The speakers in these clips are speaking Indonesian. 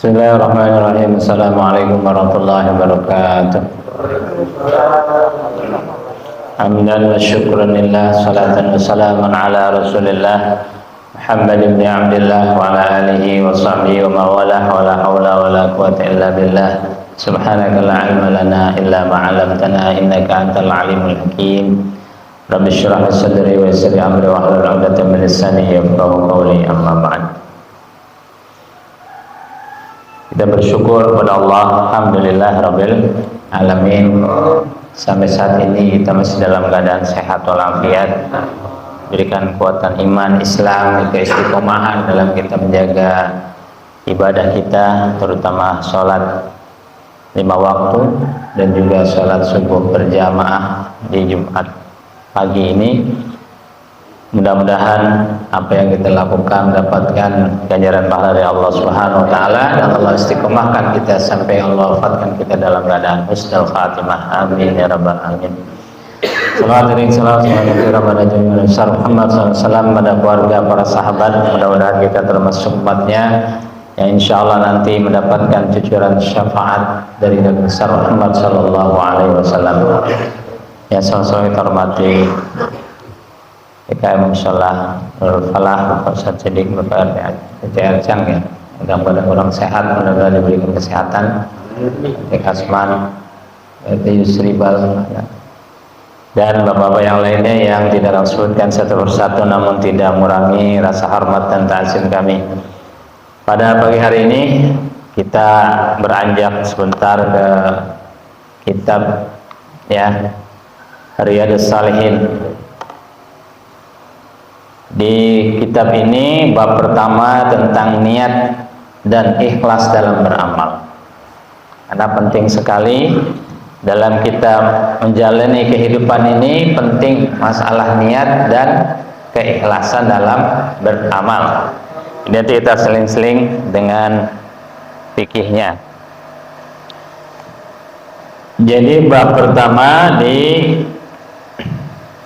Bismillahirrahmanirrahim. Assalamualaikum warahmatullahi wabarakatuh. Hamdan wa syukran lillah, salatan wa salaman ala rasulillah Muhammad ibn Abdillah wa ala alihi wa sahbihi wa mawalah wa la hawla wa la quwata illa billah. Subhanaka la ilma lana illa ma 'allamtana innaka antal alimul hakim. Rabbi shrah li sadri wa yassir li amri wa hlul 'uqdatam min lisani yafqahu qawli. Amma ba'd. Kita bersyukur kepada Allah, alhamdulillah rabbil alamin. Sampai saat ini kita masih dalam keadaan sehat walafiat, berikan kekuatan iman Islam, keistiqomahan dalam kita menjaga ibadah kita, terutama sholat 5 waktu dan juga sholat subuh berjamaah di Jumat pagi ini. Mudah-mudahan apa yang kita lakukan mendapatkan ganjaran pahala dari Allah Subhanahu wa taala, dan Allah istiqomahkan kita sampai Allah wafatkan kita dalam keadaan husnul khatimah. Amin ya rabbal alamin. Salawat dan salam kepada Nabi Muhammad SAW, pada keluarga, para sahabat. Mudah-mudahan kita termasuk umatnya yang insya Allah nanti mendapatkan cucuran syafaat dari Nabi Muhammad SAW. Ya, sama-sama kita hormati PKM Musola Nurul Falah, Bapak Ustaz Cedik, Bapak RT Cang, ya. Mudah-mudahan orang sehat, mudah-mudahan diberikan kesehatan. RT Kasman, RT Yusri Bal, ya. Dan bapak-bapak yang lainnya yang tidak langsung sebutkan satu persatu, namun tidak mengurangi rasa hormat dan ta'zim kami. Pada pagi hari ini kita beranjak sebentar ke kitab, ya, Riyadhus Shalihin. Di kitab ini bab pertama tentang niat dan ikhlas dalam beramal. Karena penting sekali dalam kita menjalani kehidupan ini, penting masalah niat dan keikhlasan dalam beramal. Nanti kita seling-seling dengan fikihnya. Jadi bab pertama di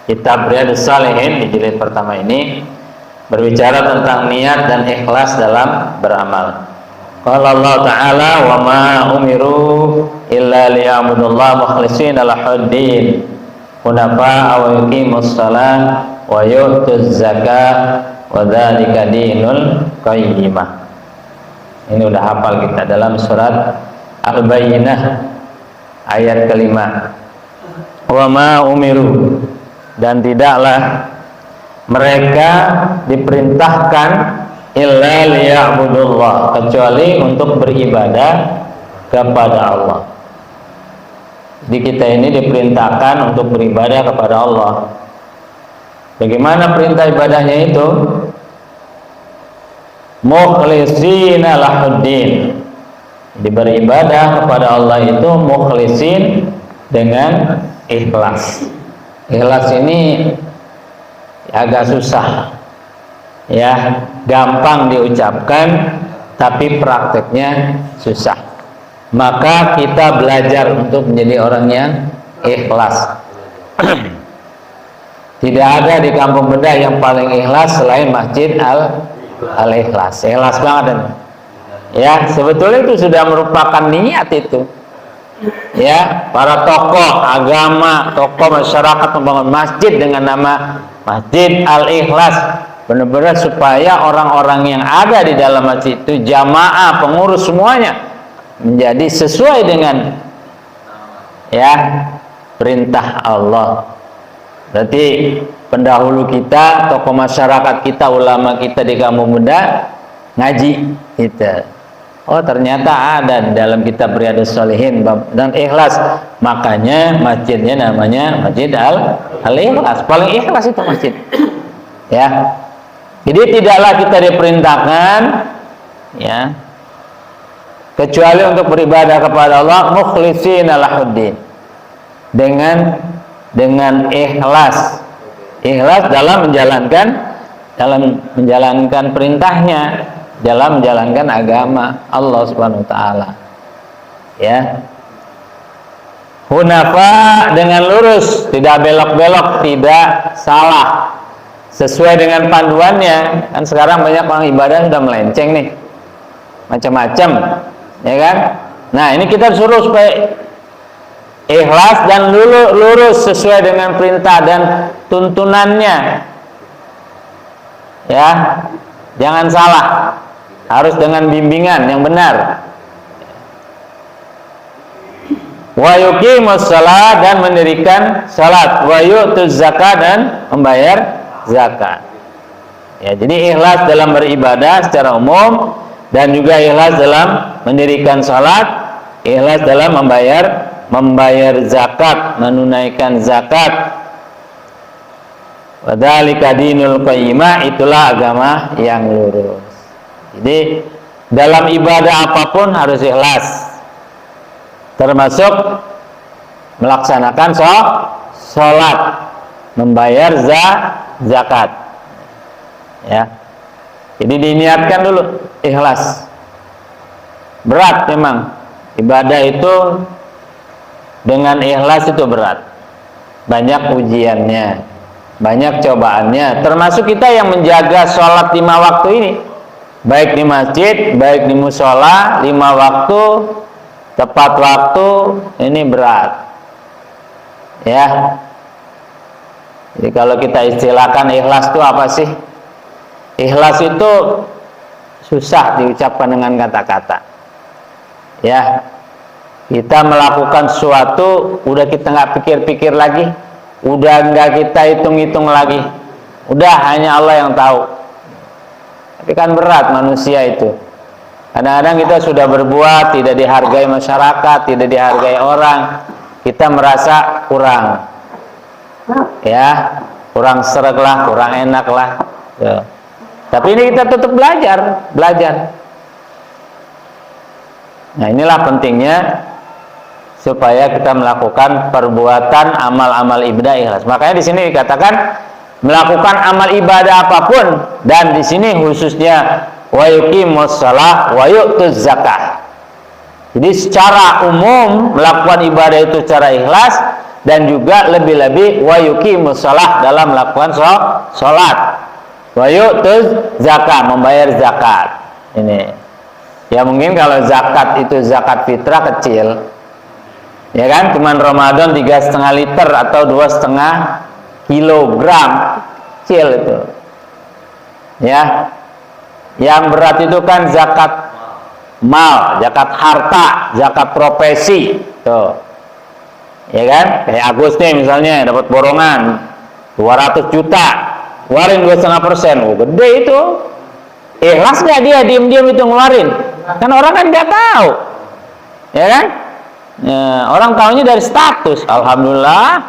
kitab Riyadhus Shalihin di jilid pertama ini berbicara tentang niat dan ikhlas dalam beramal. Qala Allah Ta'ala, wa ma umiru illa liya'budullaha mukhlishina lahuddin hunafa'a wa yuqimus shalah wa yu'tuz zakah wa dzalika dinul qayyimah. Ini udah hafal kita dalam surat Al-Bayyinah ayat kelima. Wa ma umiru, dan tidaklah mereka diperintahkan illa liya'budullah, kecuali untuk beribadah kepada Allah. Di kita ini diperintahkan untuk beribadah kepada Allah. Bagaimana perintah ibadahnya itu? Mukhlishina lahuddin, beribadah kepada Allah itu mukhlisin, dengan ikhlas. Ikhlas ini agak susah, ya, gampang diucapkan tapi prakteknya susah. Maka kita belajar untuk menjadi orang yang ikhlas. Tidak ada di Kampung Bedah yang paling ikhlas selain Masjid Al-Ikhlas. Ikhlas banget, ya. Sebetulnya itu sudah merupakan niat itu. Ya, para tokoh agama, tokoh masyarakat membangun masjid dengan nama Masjid Al-Ikhlas, benar-benar supaya orang-orang yang ada di dalam masjid itu, jamaah, pengurus, semuanya menjadi sesuai dengan, ya, perintah Allah. Berarti pendahulu kita, tokoh masyarakat kita, ulama kita di Kampung Bedah ngaji kita. Oh, ternyata ada dalam kitab Riyadhus Shalihin dan ikhlas. Makanya masjidnya namanya Masjid Al-Ikhlas. Paling ikhlas itu masjid. Ya. Jadi tidaklah kita diperintahkan, ya, kecuali untuk beribadah kepada Allah mukhlishina lahuddin. Dengan ikhlas. Ikhlas dalam menjalankan perintahnya, dalam menjalankan agama Allah Subhanahu wa taala. Ya. Hunafa, dengan lurus, tidak belok-belok, tidak salah. Sesuai dengan panduannya. Kan sekarang banyak orang ibadah sudah melenceng nih. macam-macam, ya kan? Nah, ini kita suruh supaya ikhlas dan lurus sesuai dengan perintah dan tuntunannya, ya, jangan salah, harus dengan bimbingan yang benar. Wa yuqimus shalah, dan mendirikan salat, wa yu'tuz zakat, dan membayar zakat. Ya, jadi ikhlas dalam beribadah secara umum, dan juga ikhlas dalam mendirikan salat, ikhlas dalam membayar zakat, menunaikan zakat. Wadzalika dinul qayyimah, itulah agama yang lurus. Jadi dalam ibadah apapun harus ikhlas, termasuk melaksanakan sholat, membayar zakat, ya. Jadi diniatkan dulu ikhlas. Berat memang ibadah itu, dengan ikhlas itu berat, banyak ujiannya, banyak cobaannya. Termasuk kita yang menjaga sholat 5 waktu ini, baik di masjid, baik di musola, 5 waktu, tepat waktu, ini berat, ya. Jadi kalau kita istilahkan ikhlas itu apa sih? Ikhlas itu susah diucapkan dengan kata-kata, ya. Kita melakukan sesuatu, udah kita nggak pikir-pikir lagi, udah nggak kita hitung-hitung lagi, udah hanya Allah yang tahu. Tapi kan berat manusia itu. Kadang-kadang kita sudah berbuat tidak dihargai masyarakat, tidak dihargai orang, kita merasa kurang, ya, kurang sreg lah, kurang enak lah, ya. Tapi ini kita tetap belajar. Nah, inilah pentingnya supaya kita melakukan perbuatan amal-amal ibadah ikhlas. Makanya di sini dikatakan melakukan amal ibadah apapun, dan di sini khususnya wa yuqimus shalah wa yu'tuz zakah. Jadi secara umum melakukan ibadah itu secara ikhlas, dan juga lebih-lebih wa yuqimus shalah dalam melakukan sholat, wa yu'tuz zakah, membayar zakat. Ini ya, mungkin kalau zakat itu zakat fitrah kecil, ya kan, cuman Ramadan 3,5 liter atau 2,5 kilogram, kecil itu, ya. Yang berat itu kan zakat mal, zakat harta, zakat profesi, tuh, ya kan. Kayak Agus nih misalnya dapat borongan 200 juta, keluarin 2,5%, oh gede itu. Ikhlas nggak dia diam-diam itu ngeluarin? Kan orang kan nggak tahu, ya kan. Ya, orang tahunya dari status, alhamdulillah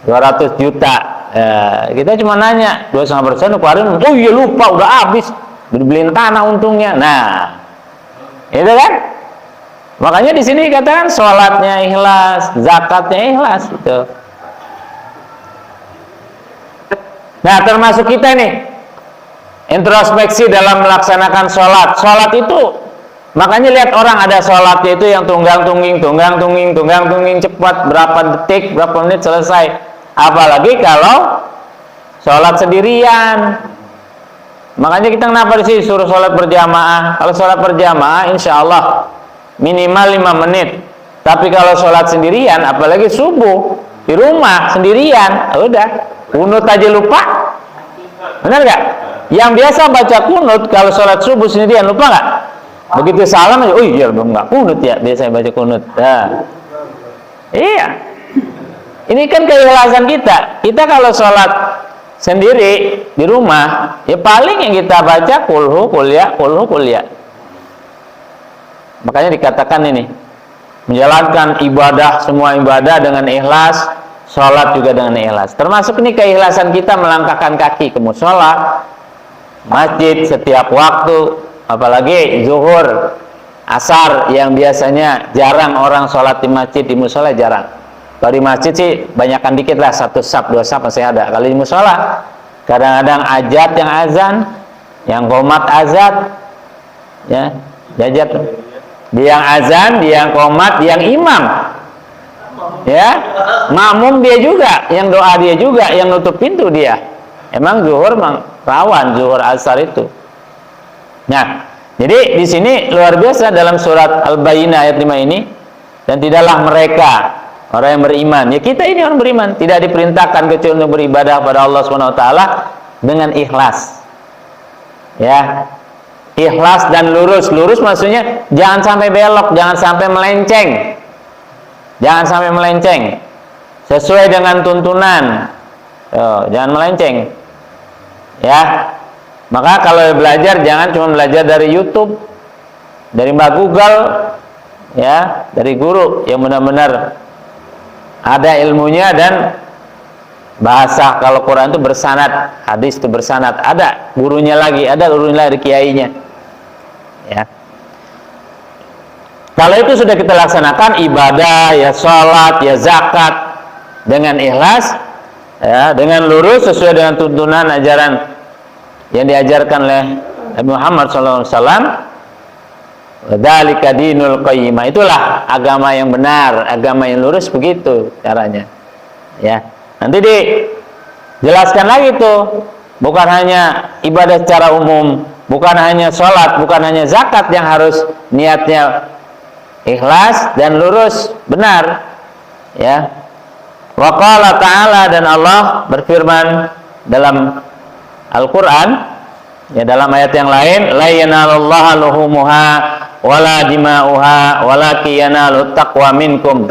200 juta. Ya, kita cuma nanya 2,5% keluarin, oh iya lupa udah habis, dibeliin tanah untungnya. Nah, itu kan. Makanya di sini dikatakan sholatnya ikhlas, zakatnya ikhlas, gitu. Nah, termasuk kita nih introspeksi dalam melaksanakan sholat. Sholat itu, makanya lihat orang ada sholatnya itu yang tunggang tungging cepat, berapa detik, berapa menit selesai. Apalagi kalau sholat sendirian. Makanya kita kenapa sih suruh sholat berjamaah? Kalau sholat berjamaah insya Allah minimal 5 menit. Tapi kalau sholat sendirian, apalagi subuh di rumah sendirian, udah kunut aja lupa. Benar nggak? Yang biasa baca kunut kalau sholat subuh sendirian lupa nggak? Begitu salam aja, oh iya belum nggak kunut ya, biasa baca kunut. Nah, iya. Ini kan keikhlasan kita. Kita kalau sholat sendiri di rumah, ya paling yang kita baca kulhu kuliah. Makanya dikatakan ini, menjalankan ibadah, semua ibadah dengan ikhlas, sholat juga dengan ikhlas. Termasuk ini keikhlasan kita melangkahkan kaki ke musola, masjid setiap waktu, apalagi zuhur, asar yang biasanya jarang orang sholat di masjid, di musola jarang. Kalau di masjid sih banyakkan dikit lah, 1 saf 2 saf masih ada. Kalau di musola kadang-kadang ajat yang azan, yang qomat azan, ya, jajat. Dia yang azan, dia yang qomat, dia yang imam, ya, makmum dia juga, yang doa dia juga, yang nutup pintu dia. Emang zuhur rawan, zuhur asar itu. Nah, Jadi di sini luar biasa dalam surat Al-Bayyinah ayat 5 ini, dan tidaklah mereka orang yang beriman, ya kita ini orang beriman, tidak diperintahkan kecuali untuk beribadah kepada Allah Subhanahu wa taala dengan ikhlas. Ya. Ikhlas dan lurus. Lurus maksudnya jangan sampai belok, jangan sampai melenceng. Jangan sampai melenceng. Sesuai dengan tuntunan. Jangan melenceng. Ya. Maka kalau belajar jangan cuma belajar dari YouTube, dari Mbak Google, ya, dari guru yang benar-benar ada ilmunya dan bahasa. Kalau Quran itu bersanad, hadis itu bersanad, ada gurunya lagi, ada gurunya lagi, kiainya. Ya. Kalau itu sudah kita laksanakan ibadah, ya sholat, ya zakat dengan ikhlas, ya, dengan lurus sesuai dengan tuntunan ajaran yang diajarkan oleh Nabi Muhammad SAW. Dzalika dinul qayyimah, itulah agama yang benar, agama yang lurus, begitu caranya. Ya, nanti dijelaskan lagi tuh, bukan hanya ibadah secara umum, bukan hanya sholat, bukan hanya zakat yang harus niatnya ikhlas dan lurus, benar. Ya. Wa qala ta'ala, dan Allah berfirman dalam Al-Quran, ya, dalam ayat yang lain, la yanalullaha luhumuha wala dima'uha walakin yanalut taqwa minkum.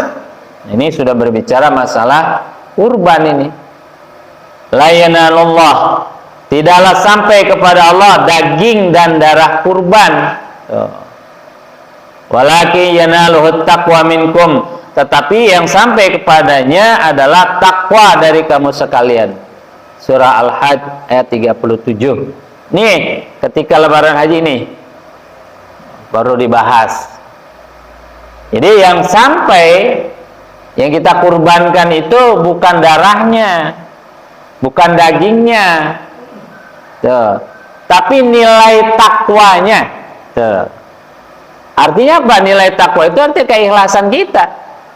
Ini sudah berbicara masalah kurban ini. La yanalullah, tidaklah sampai kepada Allah daging dan darah kurban. Walakin yanaluhut taqwa minkum, tetapi yang sampai kepadanya adalah takwa dari kamu sekalian. Surah Al-Hajj ayat 37. Nih, ketika lebaran haji ini baru dibahas. Jadi yang sampai, yang kita kurbankan itu bukan darahnya, bukan dagingnya, tuh, tapi nilai takwanya. Tuh. Artinya apa nilai takwa itu? Artinya keikhlasan kita.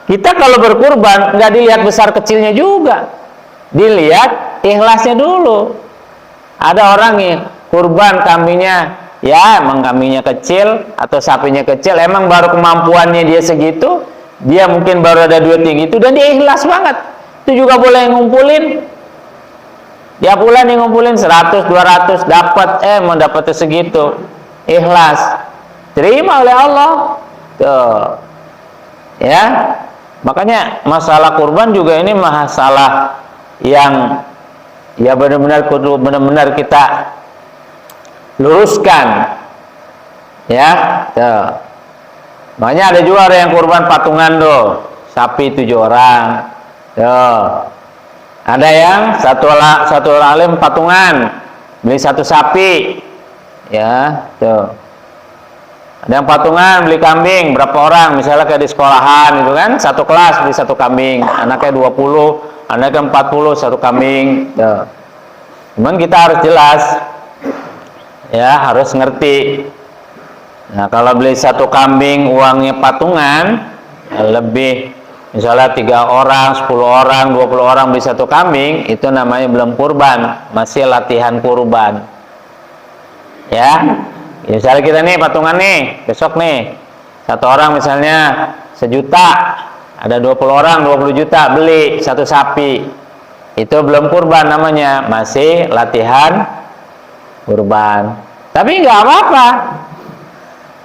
Kita kalau berkurban nggak dilihat besar kecilnya juga, dilihat ikhlasnya dulu. Ada orang yang kurban kambingnya, ya emang kambingnya kecil atau sapinya kecil, emang baru kemampuannya dia segitu, dia mungkin baru ada duit yang itu, dan dia ikhlas banget. Itu juga boleh ngumpulin. Dia bulan yang ngumpulin 100, 200 dapat, mau dapatnya segitu, ikhlas, terima oleh Allah. Tuh. Ya. Makanya masalah kurban juga ini masalah yang ya benar-benar kita luruskan. Ya. Tuh. Makanya ada juga orang yang kurban patungan tuh, sapi 7 orang. Tuh. Ada yang satu alim patungan, beli 1 sapi. Ya, tuh. Ada yang patungan beli kambing, berapa orang, misalnya kayak di sekolahan gitu kan, 1 kelas beli 1 kambing, anaknya 20, anaknya 40, 1 kambing. Tuh. Cuman kita harus jelas, ya harus ngerti. Nah, kalau beli 1 kambing uangnya patungan, ya lebih, misalnya 3 orang, 10 orang, 20 orang beli 1 kambing, itu namanya belum kurban, masih latihan kurban. Ya. Misalnya kita nih patungan nih, besok nih 1 orang misalnya 1 juta, ada 20 orang 20 juta beli 1 sapi, itu belum kurban namanya, masih latihan kurban. Tapi nggak apa-apa,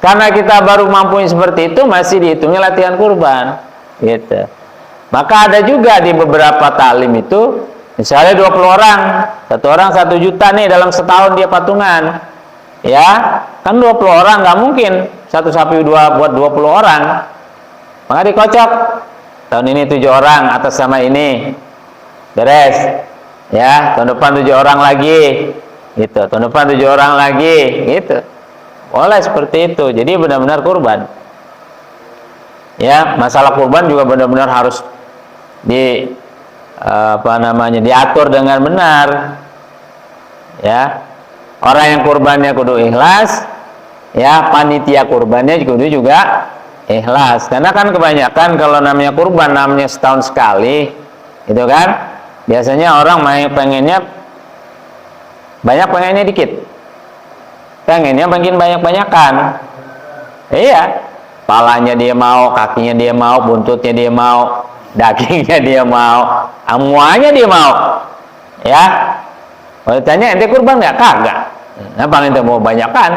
karena kita baru mampu seperti itu, masih dihitungnya latihan kurban, gitu. Maka ada juga di beberapa taklim itu, misalnya 20 orang, 1 orang 1 juta nih dalam setahun dia patungan. Ya, kan 20 orang nggak mungkin 1 sapi buat 20 orang. Maka dikocok. Tahun ini 7 orang atas sama ini. Beres. Ya, tahun depan 7 orang lagi. Gitu. Tahun depan 7 orang lagi, gitu. Boleh seperti itu. Jadi benar-benar kurban. Ya, masalah kurban juga benar-benar harus diatur dengan benar. Ya. Orang yang kurbannya kudu ikhlas, ya panitia kurbannya kudu juga ikhlas. Karena kan kebanyakan kalau namanya kurban, namanya setahun sekali, gitu kan? Biasanya orang pengennya banyak, pengennya dikit. pengennya makin banyak-banyakan. Iya, palanya dia mau, kakinya dia mau, buntutnya dia mau, dagingnya dia mau, semuanya dia mau. Ya, kalau tanya ente kurban nggak? Kagak. Nah, paling ente mau banyakan,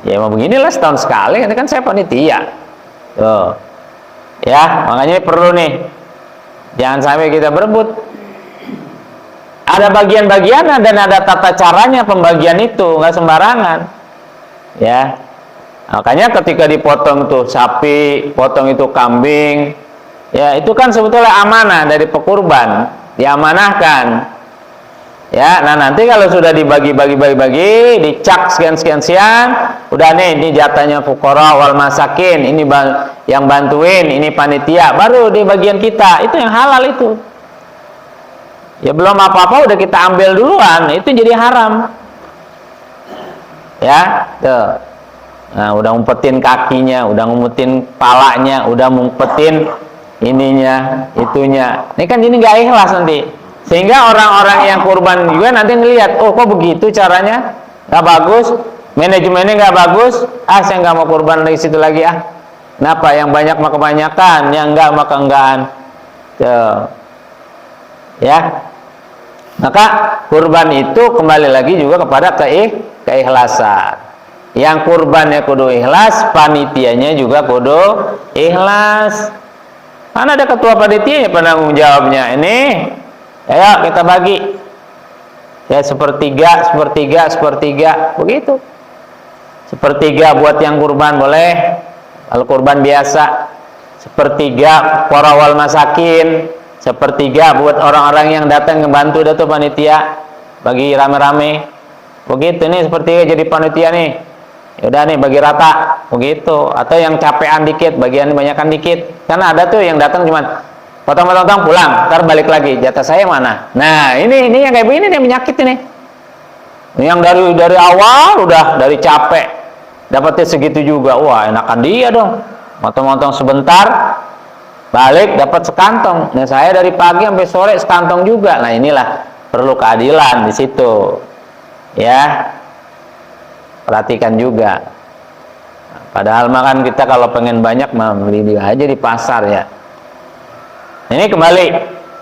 ya mau beginilah setahun sekali. Ente kan saya panitia. Tuh, ya makanya perlu nih, jangan sampai kita berebut. Ada bagian-bagian dan ada tata caranya pembagian itu, nggak sembarangan. Ya, makanya ketika dipotong tuh sapi, potong itu kambing, ya itu kan sebetulnya amanah dari pekurban, diamanahkan. Ya, nah nanti kalau sudah dibagi-bagi, dicak sekian, udah nih, ini jatahnya fuqara wal masakin, ini yang bantuin, ini panitia, baru di bagian kita, itu yang halal itu. Ya belum apa-apa udah kita ambil duluan, itu jadi haram. Ya, tuh. Nah, udah ngumpetin kakinya, udah ngumpetin palanya, udah ngumpetin ininya, itunya. Ini kan ini nggak ikhlas nanti. Sehingga orang-orang yang kurban juga nanti ngelihat, oh kok begitu caranya, nggak bagus, manajemennya nggak bagus, saya nggak mau kurban dari situ lagi Kenapa? Yang banyak maka kebanyakan, yang enggak maka enggan. Tuh. Ya, maka kurban itu kembali lagi juga kepada keikhlasan. Yang kurbannya kudu ikhlas, panitianya juga kudu ikhlas. Mana ada ketua panitia penanggung jawabnya ini, ayo kita bagi ya sepertiga begitu. Sepertiga buat yang kurban boleh, kalau kurban biasa. Sepertiga para wal masakin, sepertiga buat orang-orang yang datang membantu datu panitia, bagi rame-rame. Begitu nih sepertiga jadi panitia nih. Ya udah nih bagi rata, begitu. Atau yang capean dikit, bagian banyakan dikit. Karena ada tuh yang datang cuman potong-potong pulang, ntar balik lagi, jatah saya mana? Nah, ini yang kayak begini nih penyakit ini. Yang dari awal udah dari capek dapatnya segitu juga. Wah, enakan dia dong. Motong-motong sebentar, balik dapat sekantong. Nah, saya dari pagi sampai sore sekantong juga. Nah, inilah perlu keadilan di situ. Ya. Perhatikan juga. Padahal makan kita kalau pengen banyak beli aja di pasar ya. Ini kembali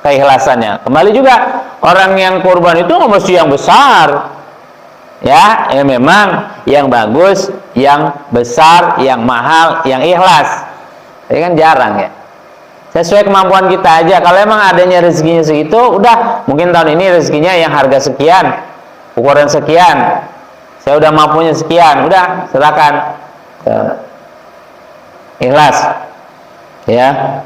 keikhlasannya. Kembali juga orang yang kurban itu nggak mesti yang besar. Ya, memang yang bagus, yang besar, yang mahal, yang ikhlas. Ini kan jarang ya. Sesuai kemampuan kita aja. Kalau emang adanya rezekinya segitu, udah mungkin tahun ini rezekinya yang harga sekian, ukuran sekian. Saya udah mampunya sekian, udah silakan. Ikhlas. Ya.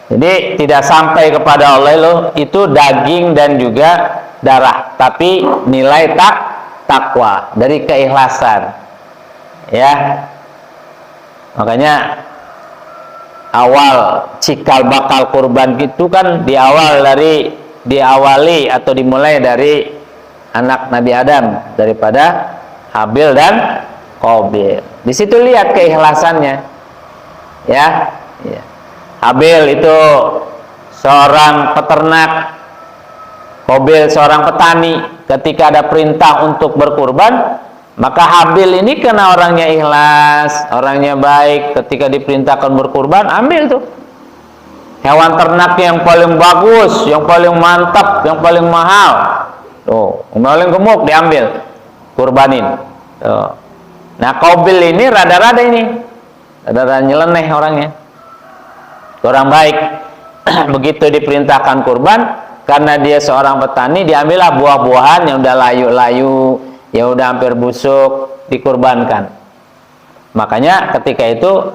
Jadi tidak sampai kepada Allah loh, itu daging dan juga darah, tapi nilai takwa dari keikhlasan. Ya. Makanya awal cikal bakal kurban itu kan diawali atau dimulai dari anak Nabi Adam, daripada Habil dan Qabil. Di situ lihat keikhlasannya. Ya. Habil itu seorang peternak, Qabil seorang petani. Ketika ada perintah untuk berkurban, maka Habil ini karena orangnya ikhlas, orangnya baik, ketika diperintahkan berkurban, ambil tuh hewan ternak yang paling bagus, yang paling mantap, yang paling mahal. Tuh, paling gemuk diambil, kurbanin. Tuh. Nah, Qabil ini rada-rada nyeleneh orangnya, kurang baik. Begitu diperintahkan kurban, karena dia seorang petani, diambillah buah-buahan yang udah layu-layu, yang udah hampir busuk, dikurbankan. Makanya ketika itu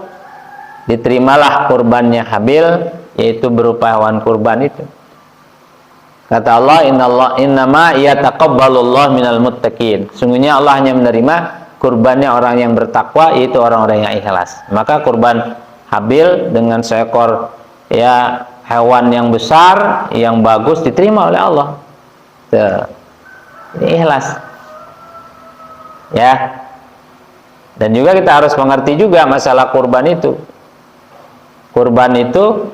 diterimalah kurbannya Habil, yaitu berupa hewan kurban itu. Kata Allah, innama yataqabbalullahu minal muttaqin. Sungguhnya Allah hanya menerima kurbannya orang yang bertakwa, yaitu orang-orang yang ikhlas. Maka kurban Habil dengan seekor ya hewan yang besar, yang bagus, diterima oleh Allah. Ini ikhlas. Ya. Dan juga kita harus mengerti juga masalah kurban itu. Kurban itu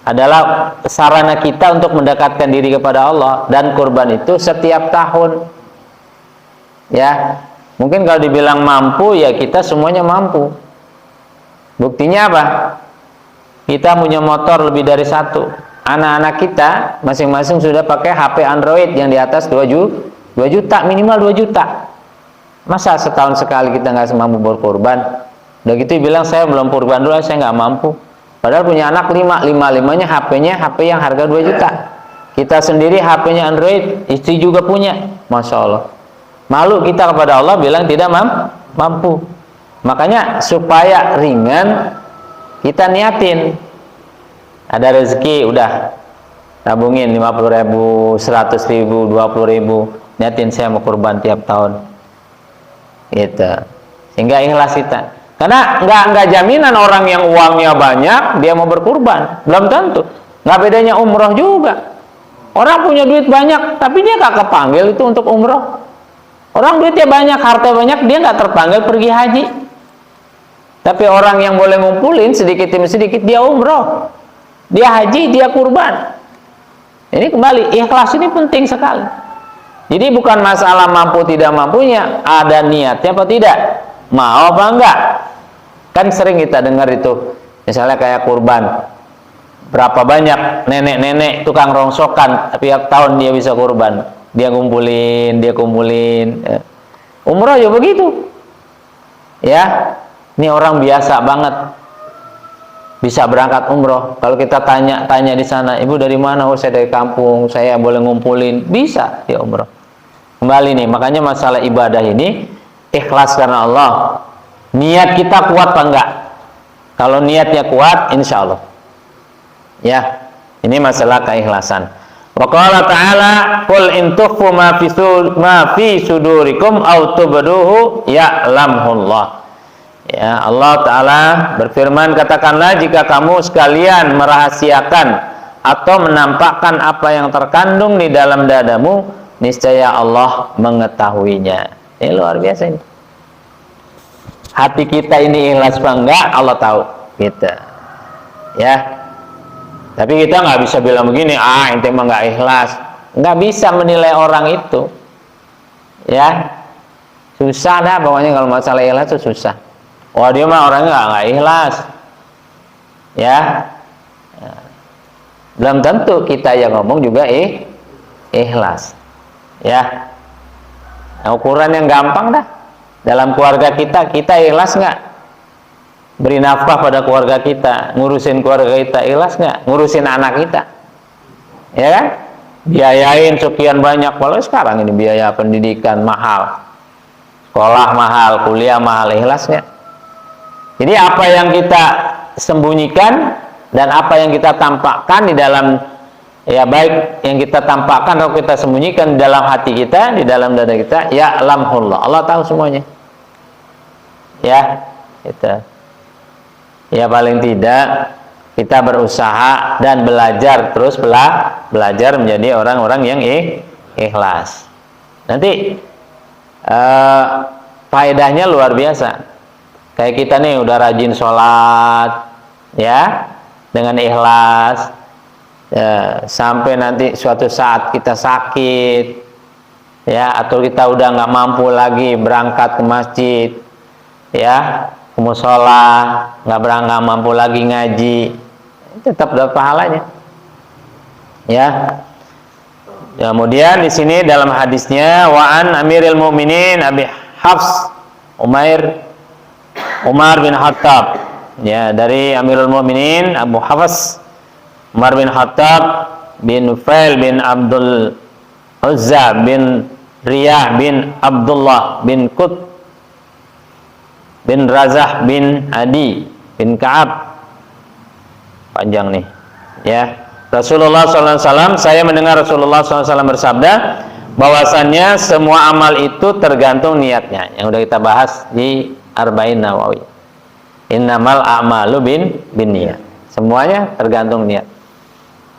adalah sarana kita untuk mendekatkan diri kepada Allah, dan kurban itu setiap tahun. Ya. Mungkin kalau dibilang mampu, ya kita semuanya mampu. Buktinya apa? Kita punya motor lebih dari satu. Anak-anak kita masing-masing sudah pakai HP Android yang di atas 2 juta, minimal 2 juta. Masa setahun sekali kita nggak mampu berkorban? Udah gitu bilang saya belum kurban dulu, saya nggak mampu. Padahal punya anak 5-limanya HP-nya HP yang harga 2 juta. Kita sendiri HP-nya Android, istri juga punya. Masya Allah. Malu kita kepada Allah bilang tidak mampu. Makanya supaya ringan, kita niatin. Ada rezeki, udah tabungin 50.000, 100.000, 20.000, niatin saya mau kurban tiap tahun, gitu. Sehingga ikhlas kita. Karena nggak jaminan orang yang uangnya banyak dia mau berkurban, belum tentu. Nggak bedanya umroh juga. Orang punya duit banyak, tapi dia nggak kepanggil itu untuk umroh. Orang duitnya banyak, harta banyak, dia nggak terpanggil pergi haji. Tapi orang yang boleh ngumpulin sedikit demi sedikit, dia umroh, dia haji, dia kurban. Ini kembali, ikhlas ini penting sekali. Jadi bukan masalah mampu tidak mampunya, ada niatnya apa tidak, mau apa enggak. Kan sering kita dengar itu, misalnya kayak kurban, berapa banyak nenek-nenek tukang rongsokan, tiap tahun dia bisa kurban, dia kumpulin. Umroh ya begitu, ya. Ini orang biasa banget bisa berangkat umroh. Kalau kita tanya di sana, ibu dari mana? Oh, saya dari kampung, saya boleh ngumpulin, bisa dia umroh. Kembali nih, makanya masalah ibadah ini ikhlas karena Allah. Niat kita kuat apa enggak? Kalau niatnya kuat, insya Allah. Ya, ini masalah keikhlasan. Wa qala ta'ala, qul in tukhfu ma fi sudurikum aw tubduhu ya'lamullah. Ya, Allah Ta'ala berfirman, katakanlah jika kamu sekalian merahasiakan atau menampakkan apa yang terkandung di dalam dadamu, niscaya Allah mengetahuinya. Ini luar biasa ini. Hati kita ini ikhlas apa enggak, Allah tahu kita. Ya. Tapi kita nggak bisa bilang begini, ente mah nggak ikhlas. Nggak bisa menilai orang itu. Ya. Susah dah pokoknya kalau masalah ikhlas itu susah. Wah, dia mah orangnya nggak ikhlas, ya. Belum tentu kita yang ngomong juga ikhlas, ya. Nah, ukuran yang gampang dah. Dalam keluarga kita ikhlas nggak? Beri nafkah pada keluarga kita, ngurusin keluarga kita, ikhlas nggak? Ngurusin anak kita, ya kan? Biayain sekian banyak, kalau sekarang ini biaya pendidikan mahal, sekolah mahal, kuliah mahal, ikhlas nggak? Jadi apa yang kita sembunyikan dan apa yang kita tampakkan di dalam, ya baik yang kita tampakkan atau kita sembunyikan di dalam hati kita, di dalam dada kita, ya lamhullah, Allah tahu semuanya. Ya, kita. Ya paling tidak kita berusaha dan belajar terus belajar menjadi orang-orang yang ikhlas. Nanti faedahnya luar biasa. Kayak kita nih udah rajin sholat, ya, dengan ikhlas, ya, sampai nanti suatu saat kita sakit, ya, atau kita udah nggak mampu lagi berangkat ke masjid, ya, ke mushola, nggak mampu lagi ngaji, tetap dapat pahalanya, ya. Kemudian di sini dalam hadisnya, wa'an Amiril Mu'minin Abi Hafs Umar bin Khattab, ya, dari Amirul Mukminin Abu Hafs Umar bin Khattab bin Nufail bin Abdul Uzza bin Riyah bin Abdullah bin Qut bin Razah bin Adi bin Ka'ab. Panjang nih, ya. Rasulullah SAW, saya mendengar Rasulullah SAW bersabda bahwasannya semua amal itu tergantung niatnya, yang udah kita bahas di Arba'in Nawawi. Innamal a'malu binniyat. Semuanya tergantung niat.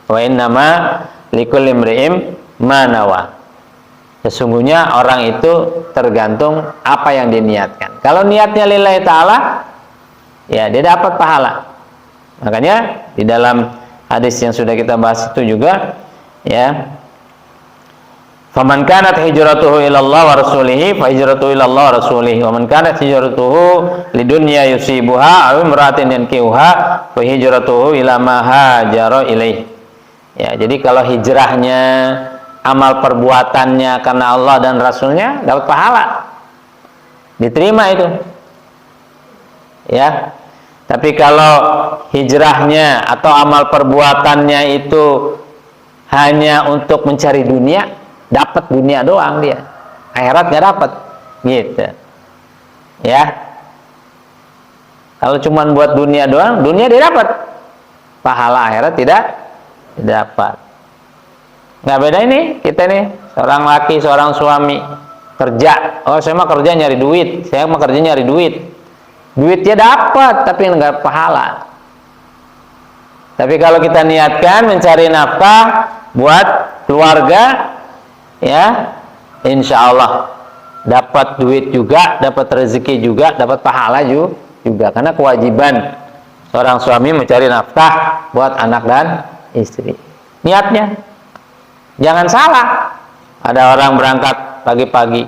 Wa innama likulli imri'in ma nawa. Sesungguhnya orang itu tergantung apa yang diniatkan. Kalau niatnya lillahi ta'ala, ya dia dapat pahala. Makanya di dalam hadis yang sudah kita bahas itu juga, ya, Faman kanat hijratuhu ila Allah wa rasulihi fa hijratuhu ila Allah wa rasulihi wa man kanat hijratuhu lidunya yusibuha aw imra'atin yankihuha fa hijratuhu ila ma hajara ilaih. Ya, jadi kalau hijrahnya, amal perbuatannya karena Allah dan Rasulnya, dapat pahala, diterima itu. Ya, tapi kalau hijrahnya atau amal perbuatannya itu hanya untuk mencari dunia, dapat dunia doang dia, akhirat nggak dapat, gitu. Ya, kalau cuma buat dunia doang, dunia dia dapat, pahala akhirat tidak dapat. Nggak beda ini kita nih, seorang laki, seorang suami kerja. Oh, saya mah kerja nyari duit, saya mah kerja nyari duit. Duitnya dapat, tapi nggak pahala. Tapi kalau kita niatkan mencari nafkah buat keluarga, ya, insya Allah dapat duit juga, dapat rezeki juga, dapat pahala juga. Karena kewajiban seorang suami mencari nafkah buat anak dan istri. Niatnya jangan salah. Ada orang berangkat pagi-pagi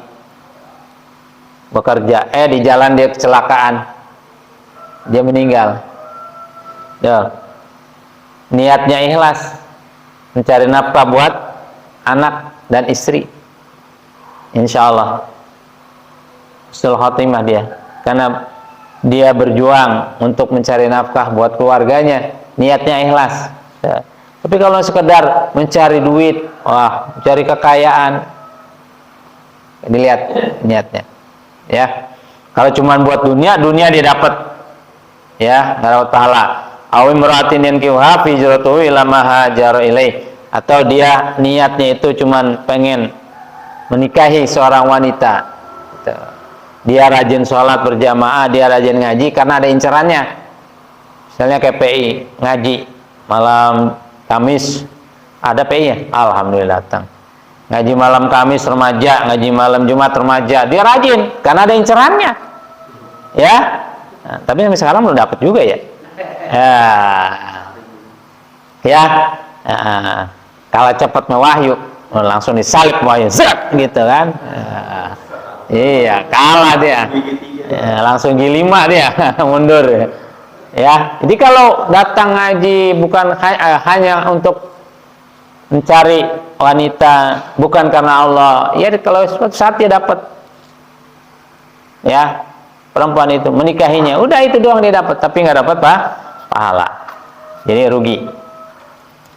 bekerja, di jalan dia kecelakaan, dia meninggal. Ya, niatnya ikhlas mencari nafkah buat anak dan istri, insya Allah husnul khotimah dia, karena dia berjuang untuk mencari nafkah buat keluarganya, niatnya ikhlas. Ya. Tapi kalau sekedar mencari duit, wah, mencari kekayaan, dilihat niatnya. Ya, kalau cuma buat dunia dia dapat, ya, nggak dapat pahala. Awim muratin yankihuha fi hijratuhu ila ma hajara ilaih, atau dia niatnya itu cuma pengen menikahi seorang wanita, dia rajin sholat berjamaah, dia rajin ngaji karena ada incerannya. Misalnya KPI ngaji malam Kamis, ada PI ya, alhamdulillah datang. Ngaji malam Kamis remaja, ngaji malam Jumat remaja, dia rajin karena ada incerannya, ya. Nah, tapi sampai sekarang belum dapat juga ya. Ya, kalau cepat mewahyu, langsung disalib wahyu, zek, gitu kan. Iya, kalah dia, langsung G5 dia, mundur. Ya, jadi kalau datang ngaji bukan hanya untuk mencari wanita, bukan karena Allah, ya kalau suatu saat dia dapat, ya, perempuan itu menikahinya, udah itu doang dia dapat, tapi nggak dapat pahala, jadi rugi.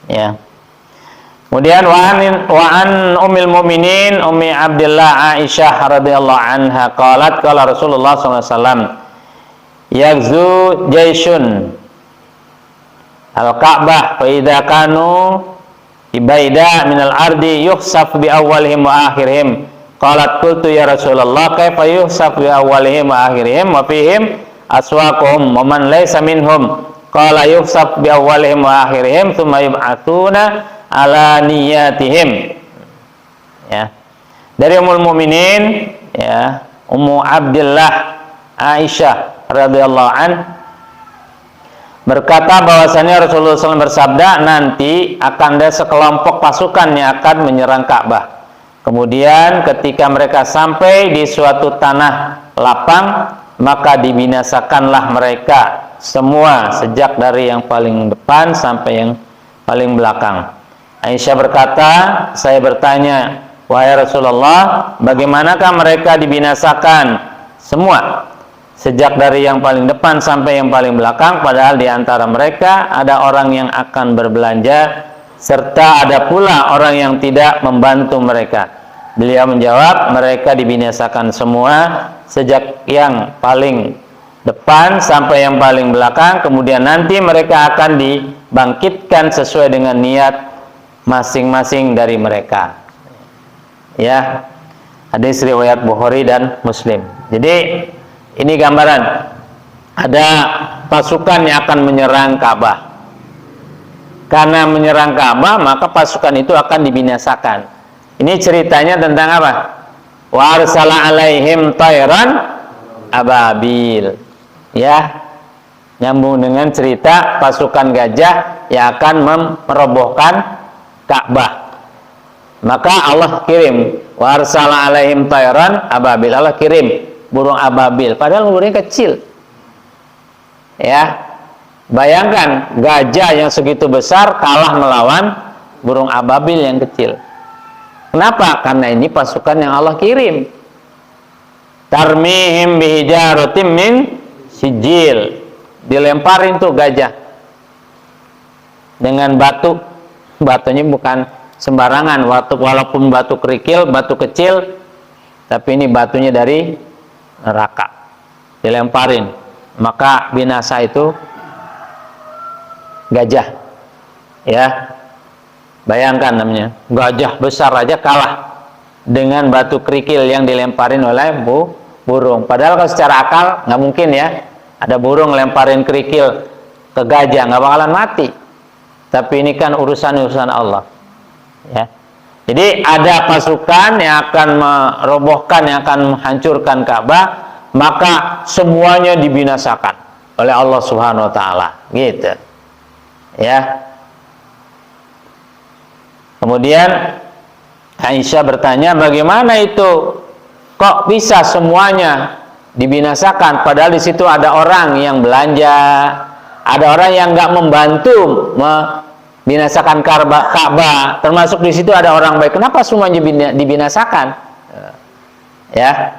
Ya. Kemudian wa'an ummil mu'minin Ummi Abdillah Aisyah radhiyallahu anha qalat qala Rasulullah sallallahu alaihi wasallam yaghzu jaisyun al-Ka'bah fa idza kanu ibaida minal ardi yukhsaf bi awwalihim wa akhirihim qalat qultu ya Rasulullah kaifa yukhsaf bi awwalihim wa akhirihim wa fihim aswaquhum wa man laysa minhum qala yukhsaf bi awwalihim wa akhirihim thumma yub'atsuna ala niyatihim. Ya, dari Ummul Mukminin, ya, Ummu Abdillah Aisyah radhiyallahu an berkata bahwasanya Rasulullah SAW bersabda, nanti akan ada sekelompok pasukan yang akan menyerang Ka'bah. Kemudian ketika mereka sampai di suatu tanah lapang, maka dibinasakanlah mereka semua, sejak dari yang paling depan sampai yang paling belakang. Aisyah berkata, saya bertanya, wahai Rasulullah, bagaimanakah mereka dibinasakan semua, sejak dari yang paling depan sampai yang paling belakang, padahal di antara mereka ada orang yang akan berbelanja, serta ada pula orang yang tidak membantu mereka. Beliau menjawab, mereka dibinasakan semua, sejak yang paling depan sampai yang paling belakang, kemudian nanti mereka akan dibangkitkan sesuai dengan niat masing-masing dari mereka. Ya, hadis riwayat Bukhari dan Muslim. Jadi ini gambaran, ada pasukan yang akan menyerang Ka'bah. Karena menyerang Ka'bah, maka pasukan itu akan dibinasakan. Ini ceritanya tentang apa? Wa arsala alaihim tayran ababil. Ya, nyambung dengan cerita pasukan gajah yang akan merobohkan Ka'bah. Maka Allah kirim, wa arsala alaihim tayran ababil. Allah kirim burung ababil, padahal burungnya kecil. Ya, bayangkan gajah yang segitu besar kalah melawan burung ababil yang kecil. Kenapa? Karena ini pasukan yang Allah kirim. Tarmihim bihijaratim min sijil, dilemparin tuh gajah dengan batu. Batunya bukan sembarangan, walaupun batu kerikil, batu kecil, tapi ini batunya dari neraka, dilemparin, maka binasa itu gajah. Ya, bayangkan namanya gajah besar aja kalah dengan batu kerikil yang dilemparin oleh burung. Padahal kalau secara akal nggak mungkin ya, ada burung lemparin kerikil ke gajah, nggak bakalan mati. Tapi ini kan urusan Allah. Ya, jadi ada pasukan yang akan merobohkan, yang akan menghancurkan Ka'bah, maka semuanya dibinasakan oleh Allah Subhanahu Wa Taala. Gitu. Ya. Kemudian Aisyah bertanya, bagaimana itu? Kok bisa semuanya dibinasakan? Padahal di situ ada orang yang belanja, ada orang yang nggak membantu membinasakan Ka'bah, termasuk di situ ada orang baik. Kenapa semuanya dibinasakan? Ya,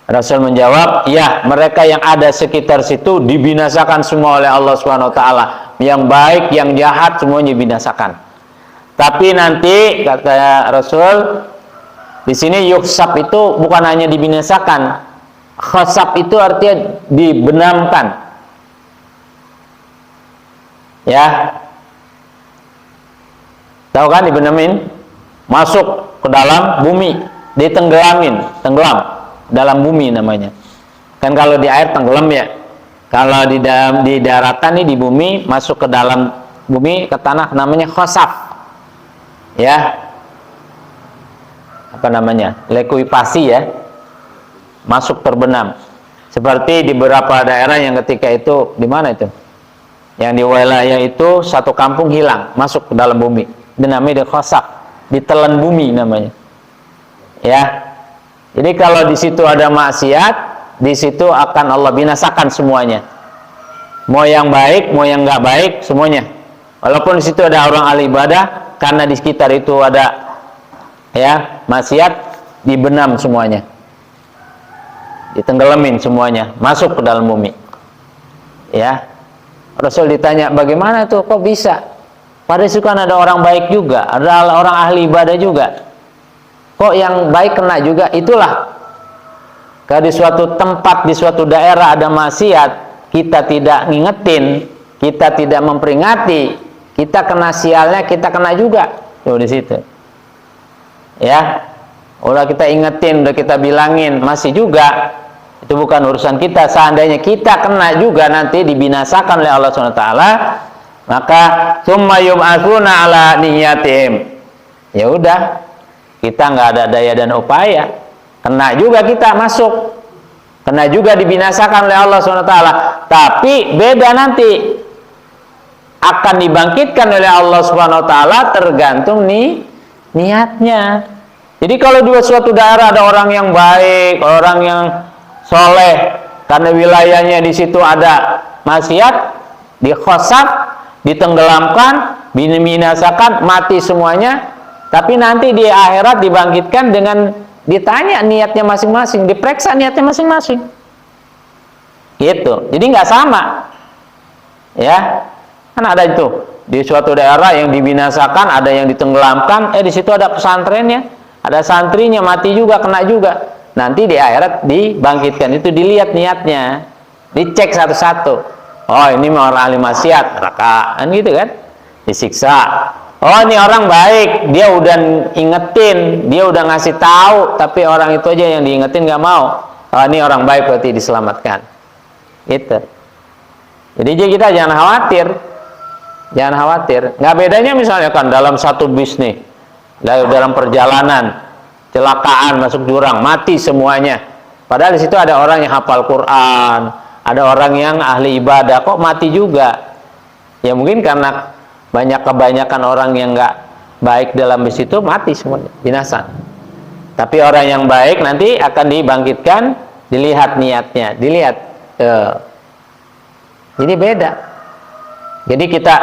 Rasul menjawab, ya, mereka yang ada sekitar situ dibinasakan semua oleh Allah Subhanahu Wa Taala. Yang baik, yang jahat, semuanya dibinasakan. Tapi nanti kata Rasul, di sini yuksab itu bukan hanya dibinasakan, khasab itu artinya dibenamkan. Ya, tahu kan dibenamin? Masuk ke dalam bumi, ditenggelamin, tenggelam dalam bumi namanya. Kan kalau di air tenggelam ya. Kalau di daratan nih, di bumi, masuk ke dalam bumi, ke tanah, namanya khasab. Ya, apa namanya, likuipasi ya, masuk terbenam. Seperti di beberapa daerah yang ketika itu, di mana itu, yang di wilayah itu satu kampung hilang, masuk ke dalam bumi, dinamai khasab, ditelan bumi namanya. Ya, jadi kalau di situ ada maksiat, di situ akan Allah binasakan semuanya, mau yang baik, mau yang nggak baik, semuanya. Walaupun di situ ada orang ahli ibadah, karena di sekitar itu ada ya maksiat, dibenam semuanya, ditenggelamin semuanya, masuk ke dalam bumi. Ya, Rasul ditanya, bagaimana tuh, kok bisa? Padahal itu kan ada orang baik juga, ada orang ahli ibadah juga, kok yang baik kena juga? Itulah, kalau di suatu tempat, di suatu daerah ada maksiat, kita tidak ngingetin, kita tidak memperingati, kita kena sialnya, kita kena juga. Tuh di situ. Ya, udah kita ingetin, udah kita bilangin, masih juga. Itu bukan urusan kita. Seandainya kita kena juga, nanti dibinasakan oleh Allah SWT, maka summa yub'atsuna ala niyatihim. Ya udah, kita nggak ada daya dan upaya, kena juga kita masuk, kena juga dibinasakan oleh Allah SWT. Tapi beda nanti, akan dibangkitkan oleh Allah Subhanahu Wa Taala, tergantung nih niatnya. Jadi kalau di suatu daerah ada orang yang baik, orang yang soleh, karena wilayahnya di situ ada maksiat, dikhosab, ditenggelamkan, dibinasakan, mati semuanya. Tapi nanti di akhirat dibangkitkan dengan ditanya niatnya masing-masing, diperiksa niatnya masing-masing. Gitu. Jadi nggak sama. Ya. Kan ada itu di suatu daerah yang dibinasakan, ada yang ditenggelamkan, di situ ada pesantrennya, ada santrinya, mati juga, kena juga. Nanti di akhirat dibangkitkan, itu dilihat niatnya, dicek satu-satu. Oh, ini orang ahli maksiat, neraka, kan gitu kan? Disiksa. Oh, ini orang baik, dia udah ingetin, dia udah ngasih tahu, tapi orang itu aja yang diingetin nggak mau. Oh, ini orang baik, berarti diselamatkan. Gitu. Jadi kita jangan khawatir. Jangan khawatir, nggak bedanya misalnya kan dalam satu bisnis, dalam perjalanan, celakaan, masuk jurang, mati semuanya. Padahal di situ ada orang yang hafal Quran, ada orang yang ahli ibadah, kok mati juga? Ya mungkin karena kebanyakan orang yang nggak baik dalam bis itu mati semua, binasa. Tapi orang yang baik nanti akan dibangkitkan, dilihat niatnya, dilihat. Jadi beda. Jadi kita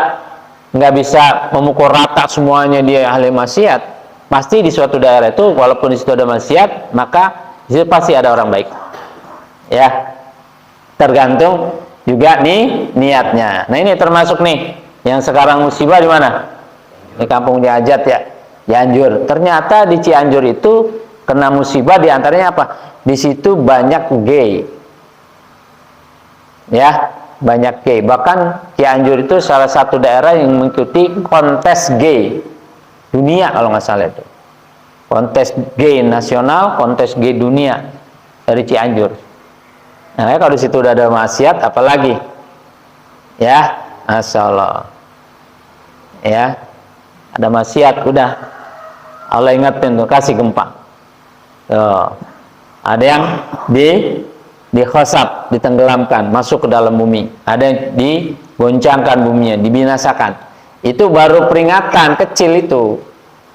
nggak bisa memukul rata semuanya dia ahli maksiat. Pasti di suatu daerah itu, walaupun di situ ada maksiat, maka di situ pasti ada orang baik. Ya, tergantung juga nih niatnya. Nah ini termasuk nih yang sekarang musibah di mana? Di kampung Ciajat ya, Cianjur. Ternyata di Cianjur itu kena musibah diantaranya apa? Di situ banyak gay. Ya, banyak gay. Bahkan Cianjur itu salah satu daerah yang mengikuti kontes gay dunia kalau nggak salah itu. Kontes gay nasional, kontes gay dunia dari Cianjur. Nah, kalau di situ udah ada maksiat, apalagi? Ya, Masya Allah. Ya, ada maksiat, udah Allah ingetin tuh, kasih gempa. Tuh. Ada yang dikhosab, ditenggelamkan, masuk ke dalam bumi. Ada yang digoncangkan buminya, dibinasakan. Itu baru peringatan kecil itu.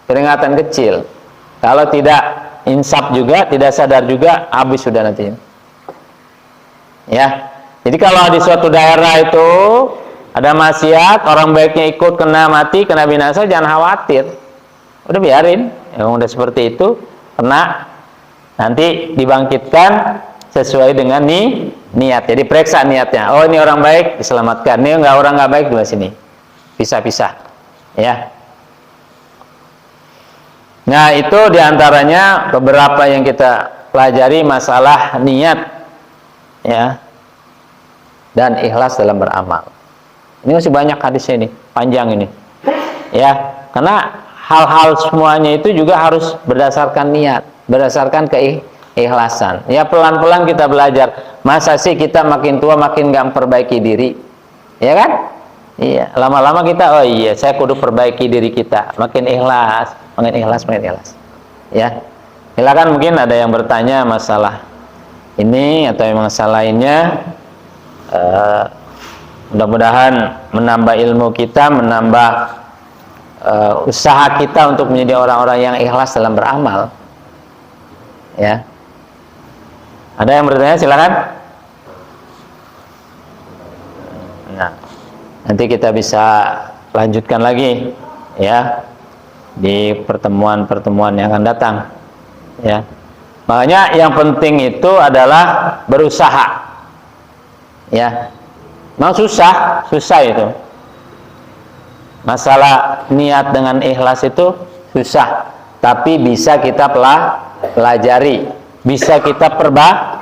Peringatan kecil. Kalau tidak insaf juga, tidak sadar juga, habis sudah nanti. Ya. Jadi kalau di suatu daerah itu ada maksiat, orang baiknya ikut kena mati, kena binasa, jangan khawatir. Udah biarin. Yang udah seperti itu, kena, nanti dibangkitkan sesuai dengan niat. Jadi periksa niatnya. Oh, ini orang baik, diselamatkan. Ini orang nggak baik, di sini. Pisah-pisah. Ya. Nah, itu diantaranya beberapa yang kita pelajari masalah niat. Ya. Dan ikhlas dalam beramal. Ini masih banyak hadisnya ini, panjang ini. Ya, karena hal-hal semuanya itu juga harus berdasarkan niat, berdasarkan keikhlasan. Ya, pelan-pelan kita belajar. Masa sih kita makin tua makin gak memperbaiki diri? Ya kan? Iya, lama-lama kita, oh iya, saya kudu perbaiki diri kita. Makin ikhlas, makin ikhlas, makin ikhlas. Ya. Silakan, mungkin ada yang bertanya masalah ini atau masalah lainnya. Mudah-mudahan menambah ilmu kita, menambah usaha kita untuk menjadi orang-orang yang ikhlas dalam beramal. Ya. Ada yang bertanya, silakan. Nah, nanti kita bisa lanjutkan lagi ya di pertemuan-pertemuan yang akan datang. Ya. Makanya yang penting itu adalah berusaha. Ya. Memang susah itu. Masalah niat dengan ikhlas itu susah, tapi bisa kita pelajari, bisa kita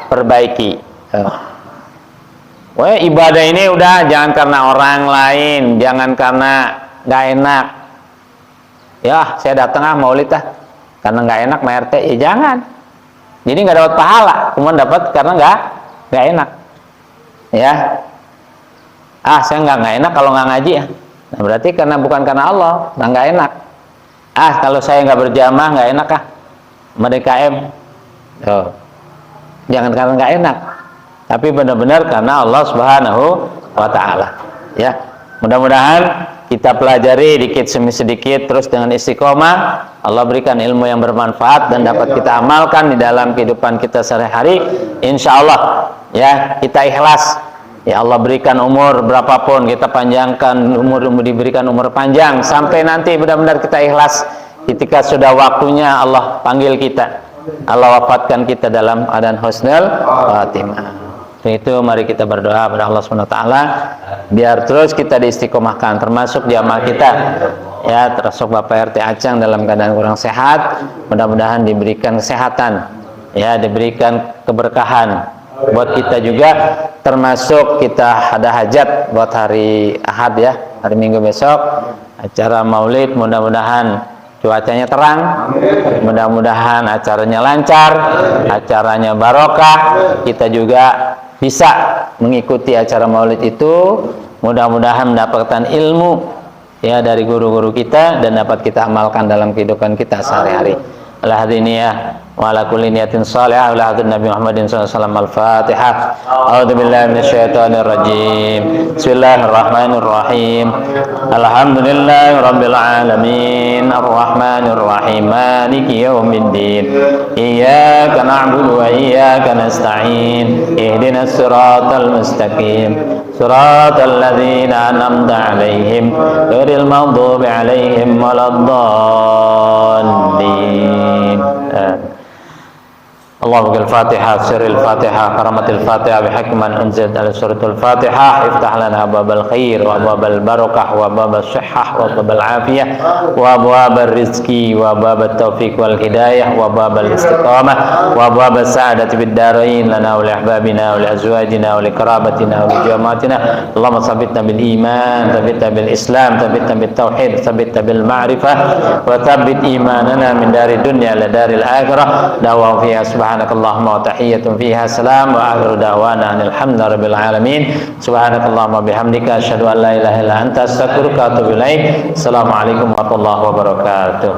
perbaiki. Wah, ibadah ini udah jangan karena orang lain, jangan karena nggak enak. Ya, saya datang maulid karena nggak enak sama RT, ya jangan. Jadi nggak dapat pahala, cuma dapat karena nggak enak. Ya. Saya nggak enak kalau nggak ngaji ya. Nah, berarti karena bukan karena Allah, nggak enak. Kalau saya nggak berjamaah nggak enak DKM. Jangan karena nggak enak, tapi benar-benar karena Allah Subhanahu wa Ta'ala. Ya, mudah-mudahan kita pelajari dikit demi sedikit, terus dengan istiqomah Allah berikan ilmu yang bermanfaat dan dapat kita amalkan di dalam kehidupan kita sehari-hari. Insya Allah, ya, kita ikhlas. Ya Allah berikan umur berapapun, kita panjangkan umur, diberikan umur panjang sampai nanti benar-benar kita ikhlas ketika sudah waktunya Allah panggil kita, Allah wafatkan kita dalam keadaan husnul khatimah. Itu mari kita berdoa kepada Allah SWT biar terus kita diistiqomahkan, termasuk di amal kita. Ya, termasuk Bapak RT Acang dalam keadaan kurang sehat, mudah-mudahan diberikan kesehatan, ya, diberikan keberkahan. Buat kita juga, termasuk kita ada hajat buat hari Ahad ya, hari Minggu besok acara maulid, mudah-mudahan cuacanya terang, mudah-mudahan acaranya lancar, acaranya barokah, kita juga bisa mengikuti acara maulid itu, mudah-mudahan mendapatkan ilmu ya dari guru-guru kita dan dapat kita amalkan dalam kehidupan kita sehari-hari. على هذه النية وعلى كل نية صالحة على هذا النبي محمد صلى الله عليه وسلم. الفاتحة. أعوذ بالله من الشيطان الرجيم. بسم الله الرحمن الرحيم. الحمد لله رب العالمين الرحمن الرحيم مالك يوم الدين إياك نعبد وإياك نستعين اهدنا الصراط المستقيم صراط الذين أنعمت عليهم غير المغضوب عليهم ولا الضالين. اللهم الفاتحة سر الفاتحة كرامة الفاتحة بحق من أنزلت على سورة الفاتحة. افتح لنا أبواب الخير وأبواب البركة وأبواب الصحة وأبواب العافية وأبواب الرزق وأبواب التوفيق والهداية وأبواب الاستقامة وأبواب السعادة في الدارين لنا ولأحبابنا ولأزواجنا ولقرابتنا ولجماعتنا. اللهم ثبتنا بالإيمان ثبتنا بالإسلام ثبتنا بالتوحيد ثبتنا بالمعرفة وثبت إيماننا من دار الدنيا إلى دار الآخرة. دعواهم فيها سبحانك اللهم وتحية فيها سلام وآخر دعوانا أن الحمد لله رب العالمين. سبحانك اللهم وبحمدك أشهد أن لا إله إلا أنت أستغفرك وأتوب إليك. السلام عليكم ورحمة الله وبركاته.